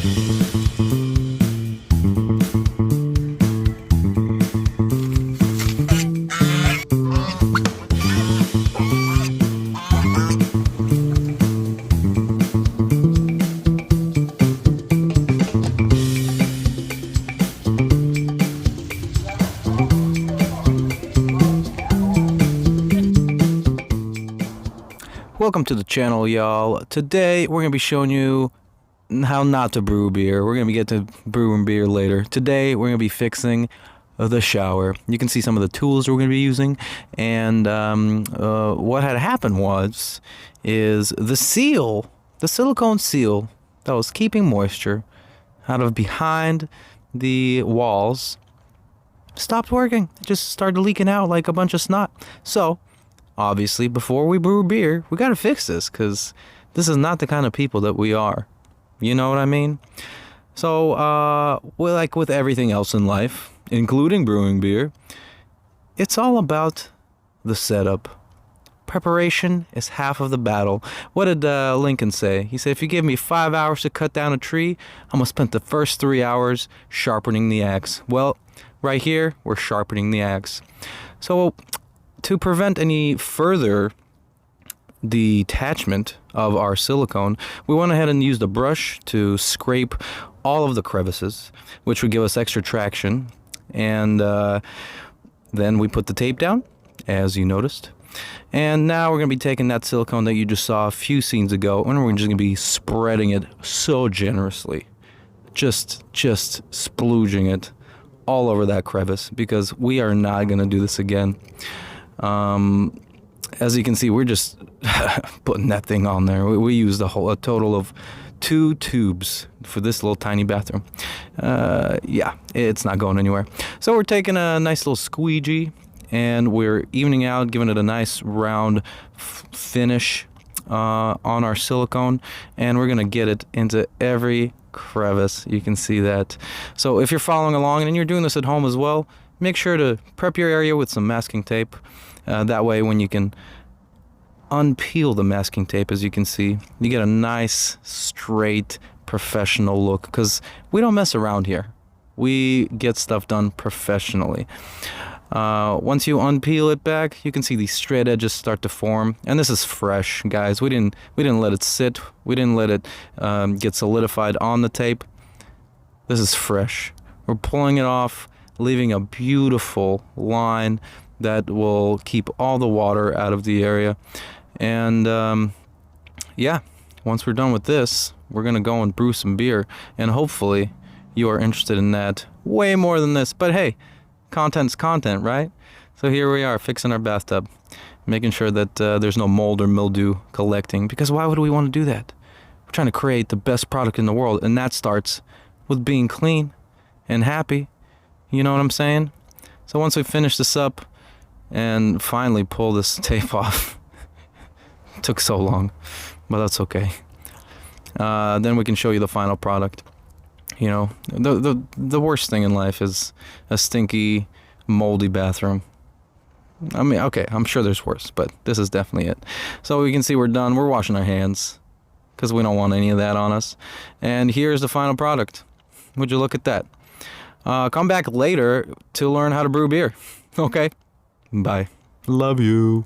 Welcome to the channel, y'all. Today we're going to be showing you how not to brew beer. We're going to get to brewing beer later. Today we're going to be fixing the shower. You can see some of the tools we're going to be using, and what had happened is the seal, the silicone seal that was keeping moisture out of behind the walls stopped working. It just started leaking out like a bunch of snot. So obviously, before we brew beer, we gotta fix this, because this is not the kind of people that we are. You know what I mean? So, well, like with everything else in life, including brewing beer, it's all about the setup. Preparation is half of the battle. What did Lincoln say? He said, if you give me 5 hours to cut down a tree, I'm gonna spend the first 3 hours sharpening the axe. Well, right here, we're sharpening the axe. So, to prevent any further detachment of our silicone, we went ahead and used a brush to scrape all of the crevices, which would give us extra traction. And then we put the tape down, as you noticed. And now we're going to be taking that silicone that you just saw a few scenes ago, and we're just going to be spreading it so generously. Just splooging it all over that crevice, because we are not going to do this again. As you can see, we're just putting that thing on there. We used a total of 2 tubes for this little tiny bathroom. Yeah, it's not going anywhere. So we're taking a nice little squeegee, and we're evening out, giving it a nice round finish on our silicone, and we're gonna get it into every crevice. You can see that. So if you're following along and you're doing this at home as well, make sure to prep your area with some masking tape. That way, when you can unpeel the masking tape, as you can see, you get a nice, straight, professional look, because we don't mess around here. We get stuff done professionally. Once you unpeel it back, you can see these straight edges start to form, and this is fresh, guys. We didn't let it sit. We didn't let it get solidified on the tape. This is fresh. We're pulling it off, leaving a beautiful line that will keep all the water out of the area. And yeah, once we're done with this, we're gonna go and brew some beer, and hopefully you are interested in that way more than this. But hey, content's content, right? So here we are, fixing our bathtub, making sure that there's no mold or mildew collecting, because why would we want to do that? We're trying to create the best product in the world, and that starts with being clean and happy. You know what I'm saying? So once we finish this up and finally pull this tape off, it took so long, but that's okay. Then we can show you the final product. You know, the worst thing in life is a stinky, moldy bathroom. I mean, okay, I'm sure there's worse, but this is definitely it. So we can see we're done. We're washing our hands, because we don't want any of that on us. And here's the final product. Would you look at that? Come back later to learn how to brew beer. Okay? Bye. Love you.